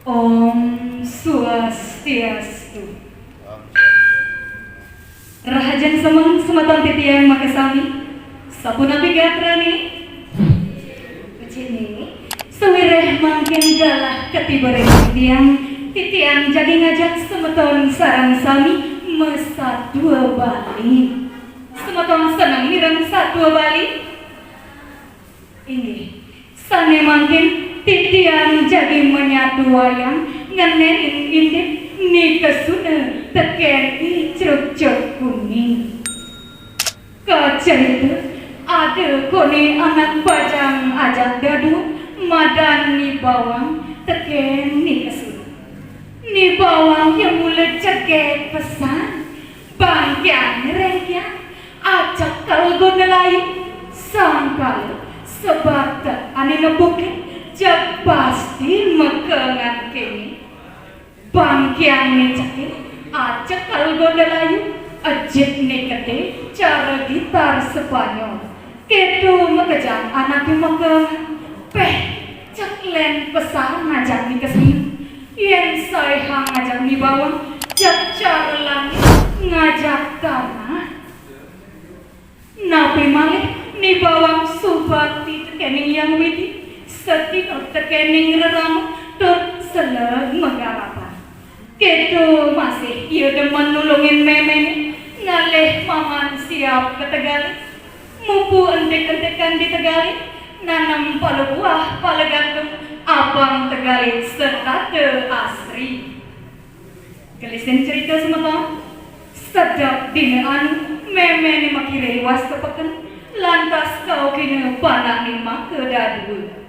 Om Swastiastu. Rahajan semang sematang titiang makasami sapuna bigatrani kecini sewireh mangkin galah ketibare titiang jadi ngajak semeton sarang sami mesa dua Bali semeton senang mirang satu Bali ini sane mangkin titiang jadi menyatu wayang ngenenin indip ni kesuna teken icruk-cruk kuning kacerita ada kone anak bajang ajak dadu madan ni bawang teken ni kesuna ni bawang yang mula ceket pesan bangkian rengkian ajak kalgo nelayu sangkal sebab tak ane ngebukin jak pasti mekengan kini bangkian ni cakit ajak kalgo nelayu ajit ni kete cara gitar Spanyol kedu mekejang anak mekengan peh cak len pesan ngajak ni kesini yen saya hang ngajak ni bawang jak cara langit ngajak tanah napi malih ni bawang subakti tekening yang widi setino tekening reramu tur seleg menggarapan kedu masih ia demen nulungin meme ngalih maman siap ke Tegali mupu entek-entekan di Tegali nanam palu buah palu gantung abang Tegali serta te asri gelisin cerita semetong sedap dina anu meme ni makire was kepeken lantas kau kini panak ni mak kedadu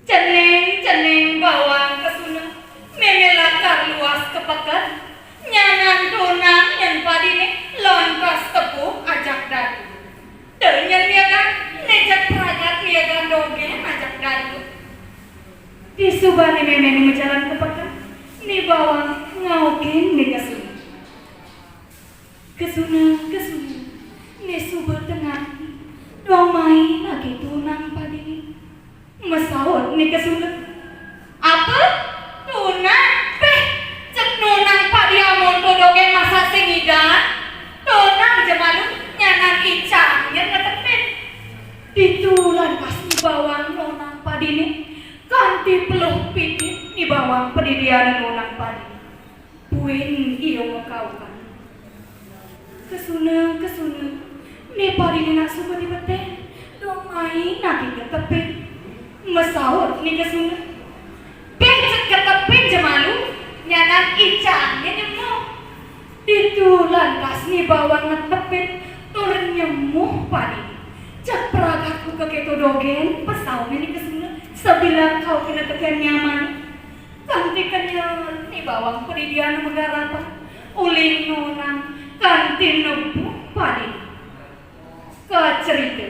ceneng bawang kesuna meme lakar luas kepeken nyanan donang nyan padine lantas tepuh ajak dadu denyan niagan nejak peragat niagan doge ajak dadu di subani meme ni menjalan kepeken ni bawang ngaukin ni kesuna ni subur tengah domai lagi tunang padine mesawut ni kesuna apa tunang peh cek nunang padiamon todoge masa singidan tunang jemalu nyanan icang yang ngetepin ditulan pas di bawang nunang padine kanti peluh piti di bawang pedidian nunang padine puin iyo ngekaukan kesuna ni padine nak suka di bete domai naki ketepin mesawut ni kesuna becek ketepin jemalu nyanan icang ya nyemu ditulan kas ni bawang ngetepin turun nyemuh padine cek peragatku ke keto dogen pesau ni kesuna sebilang kau kena tekan nyaman kantikannya ni bawang pedidian megarapan ulin nunang kantin nebu padine kecerita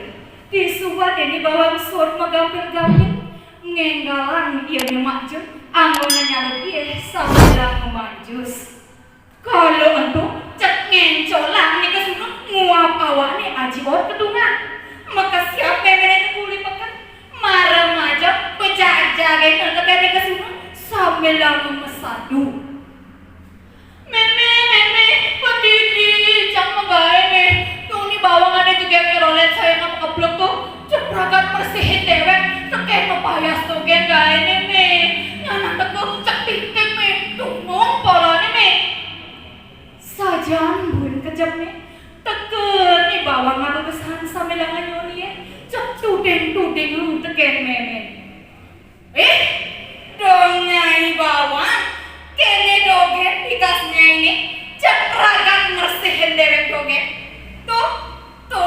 di suat yang di bawang suat magampil-gampil ngenggalan ia nyemakjur anggona nyaluk dia sambilang memanjus kalau entuk cek ngencolang ni kesuna nguap awak ni ajiwat kedungan maka siap memang pulih pekan marah majak pecah-jaga tekan ni kesuna sambilang memesadu meme petiti cak magae ni tuh ni bawang ada juga ngerolet saya ngapa keblok tuh ceprakan persihin dewek teken mepayas tuh gen gae ni nyanan teko cak titik ni tunggung pola ni sajan bun kejap ni teken ni bawang ada kesan sambilang nyoli cak tuding lu teken meme dongnyai bawang kene dogen dikasnya ini ceprakan mersihin dewek dogen tuh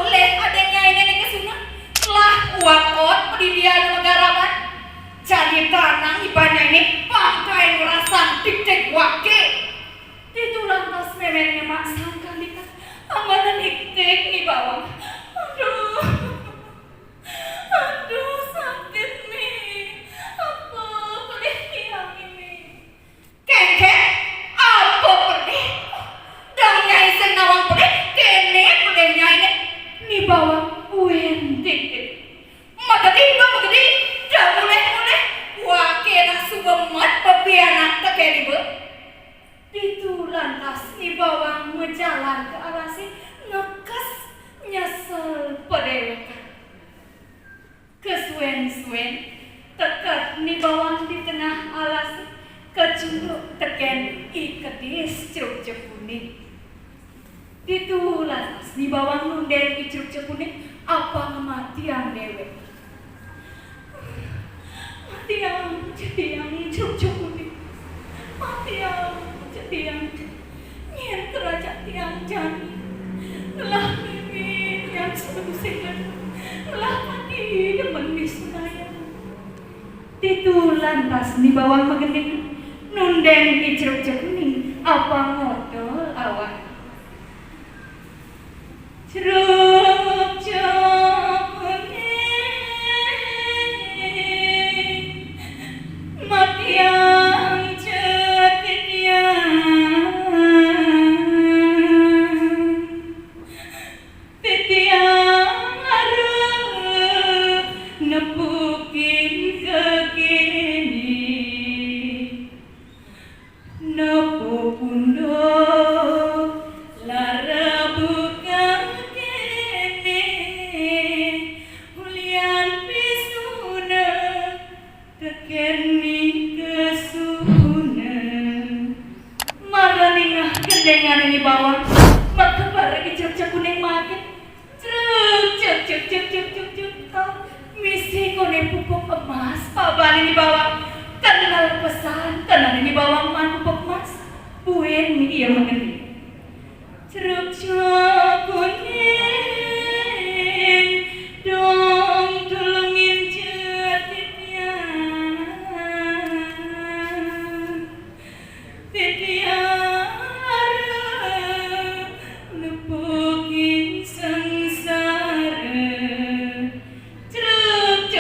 leh adanya ini kesuna telah uakot pedidian megarapan jadi tanang ibanya ini pakai merasang tik-tik wake ditulang tas memenya mak sangkan dikas amanan tik-tik nih bawang aduh sakit nih apa pedih yang ini kengkek apa pedih dangnya iseng nawang pedih kene pedihnya ini nih bawang uin tik-tik magadi dah mulai wake nak subemat bawang menjalan ke arah si ngekas nyesel pedewekan. Kesuen-suen tekat ni bawang di tengah alas kecunduk teken ikedis ceruk kuning. Ditulah ni bawang nunden i ceruk kuning apa kematian dewek. Matiang jadiang ceruk kuning. Matiang jadiang nyen kerajaan tiang jani. Telah mimin yang selusingan. Telah mati demen misunaya. Titu lantas di bawah megending nunden i ceruk kuning apa modal awak. Ceruk kuning matiang cetitiang titiang arep nepukin kekini nepuk punduk lara buka kene hulian pisuna tekeni kesuna maraningah kendengan ini bawah makabar lagi cek kuning makin cek misi kone pupuk emas paban ini bawah kenal pesan kenal ini bawah man pupuk emas buen iya mengerti ceruk kuning dong tulungin titian nepukin sengsara ceruk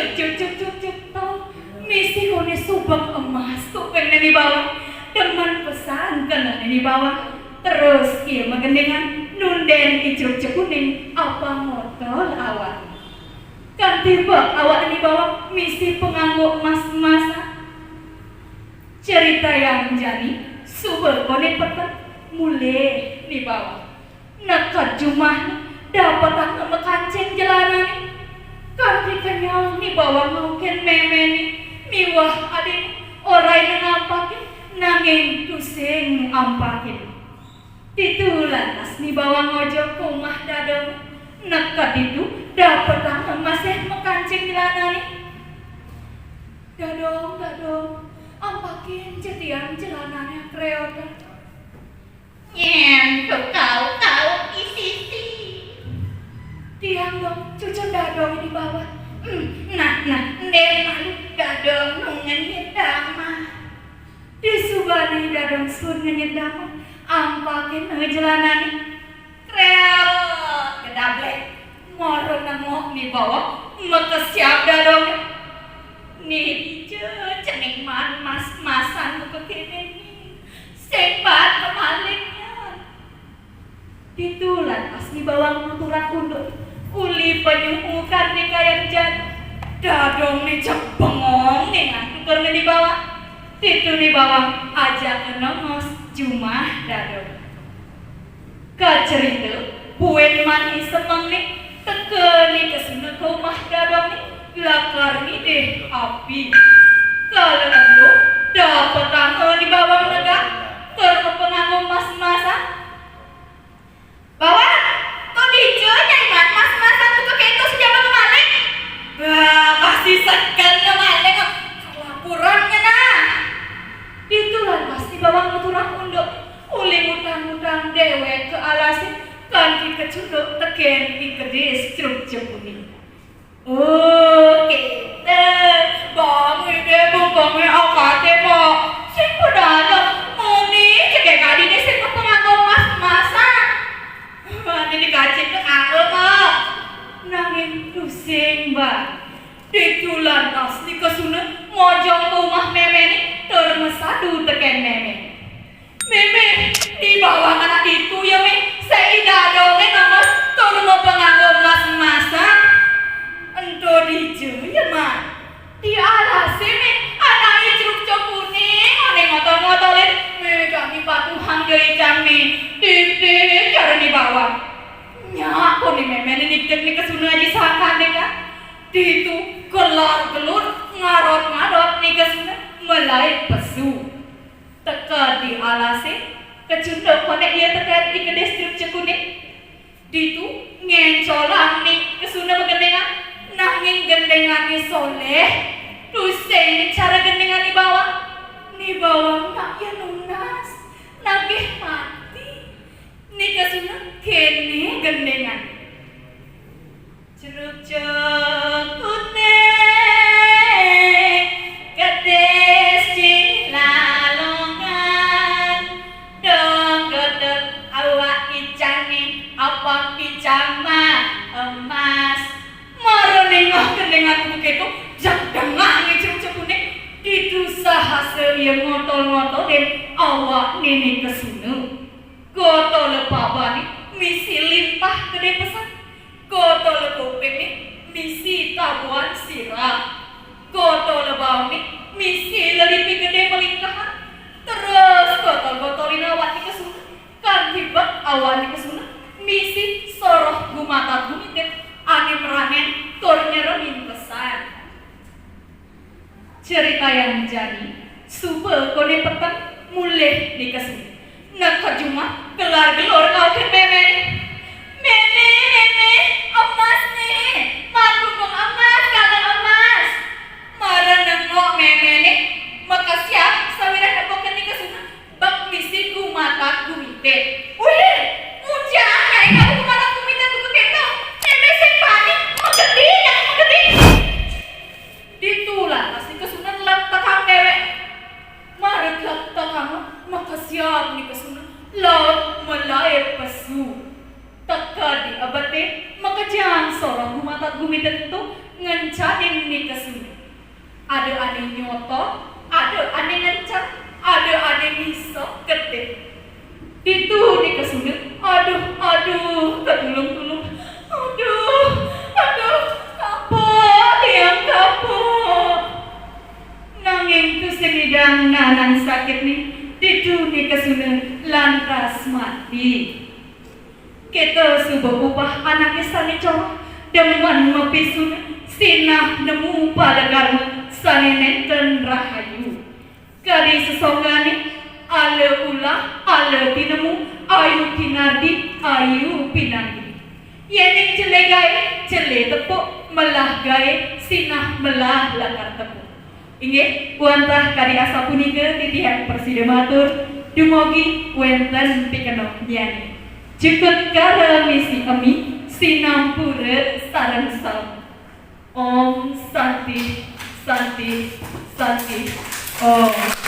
misi kone subak emas tuh pengen di bawah teman pesan kenal di bawah terus iya mengendengan nunden i ceruk kuning apa modal awak kan tiba awak di bawah misi penganggo emas-emasan cerita yang jadi subel kone petak mulai di bawah nekat jumah dapat angka mekancing jalanan kan dikenyal di bawah mungkin memeni miwah adik orang yang ngampakin nanging tusing ampakin ditulantas di bawah ngojok rumah dadong nekat itu dapat angka masih mekancing jalanan dadong ampakin jadian jelanannya kreotan nyentuh kau isi tiang dong cucu dadong di bawah nah malu dadong nungan nyedama disubani dadong sun nyedama ampakin ngejelanan kreo kedablek moro nengok di bawah mekesiap dadong nih cening mas-masan buka kene sebat kemalingnya ditulan pas di bawah nuturan unduk uli penyumukan di kayan jatuh dadong nih cek bengong nih ngantuk karena di bawah titu di bawah ajak nongos jumah dadong kacerita buen mani semang nih tekeni kesini ke rumah dadong nih lakar nih deh api kalau itu dapat tanggal di bawah negak karena penganggung mas-masan bawah kok dijual nyari mas-masan itu kayak itu sejauh kemaling pasti segan kemaling laporannya nah itulah pasti bawah nuturang unduk uli mutang-mutang dewek ke alasin kanti kecunduk teken ikedis ceruk kuning oke bangun deh bangun akate po sing padahal muni cek kali ini sing penganggo mas-masan ini dikacip ke aku po nanging pusing mbak ditulan asli kesunat mojong rumah meme ini termesadu teken meme di bawah anak itu ya me seidadone nangos turun penganggo mas-masan ento dijual ya mah di alas me anak ceruk kuning ane ngotol-ngotolin me kami patuhan gaya jami di bawang. Nyak ko ni memen ni dek ni kesuna aja sakane kan. Di itu gelar-gelur ngarot-ngarot ni kesuna mulai pesu. Teka di alase kecundok konek ia teka di kedistrik cekuning. Di itu ngencolang ni kesuna begendengan. Nanging gendengan ni soleh. Tuseng cara gendengan ni bawang. Ni bawang nak ya lunas. Nagih mati. Ni kesuna kene gendengan. Ceruk cekune kedes cilalongan. Dong gedeg awak icane apa pijama emas. Maro nengah gendengan begitu jangan ceruk cekune itu sahasa yang ngotol-ngotol dan awak nini kesuna. Koto lepabani misi limpah gede pesan. Koto lepopeng ni misi tabuan sirah. Koto lebau ni misi lelipi gede melingkahan. Terus kotor-kotorin awak ni kesuna. Kan tiba awak ni kesuna misi soroh gumata gumitin angin meranen tornyeremin pesan. Cerita yang jadi subuh kone petang mulai di kesini. Nak kejuma gelar gelor kau ke meme. Meme, emas nih. Malu dong emas, kalau emas. Marah nengok meme nih. Maka siap sawira nepokan ni kesuna. Bak misi gumata gumite. Wih, ujang ya kamu gumata gumite buku keto. Meme sing panik, menggedi. Ditulah pasti kesuna letakang dewek. Mari letakang maka siap ni kesuna. Laut mulai pesu. Teka di abate maka jangan sorong gumata gumite itu ngencanin ni kesuna. Ada ane nyoto, ada ane ngencan, ada ane miso gede. Itu ni kesuna. Aduh, ketulung-tulung. Aduh, kapok, yang kapok. Nanging tu senidang nanang sakit ni tidu ni kesuna lantas mati. Kita subuh ubah anak sani cowok deman mepisuna sinah nemu pada karma sani nenten rahayu. Kali sesongani ala ulah ala tinemu ayu tinardi ayu pinangdi. Yening cele gae cele tepuk melah gae sinah melah lakar tepuk. Inggih wantah kali asa punika titihan persidematur dumugi wenten pikenok nyani. Cukup kara misi kami sinampura sareng salam. Om Santi Santi Santi Om.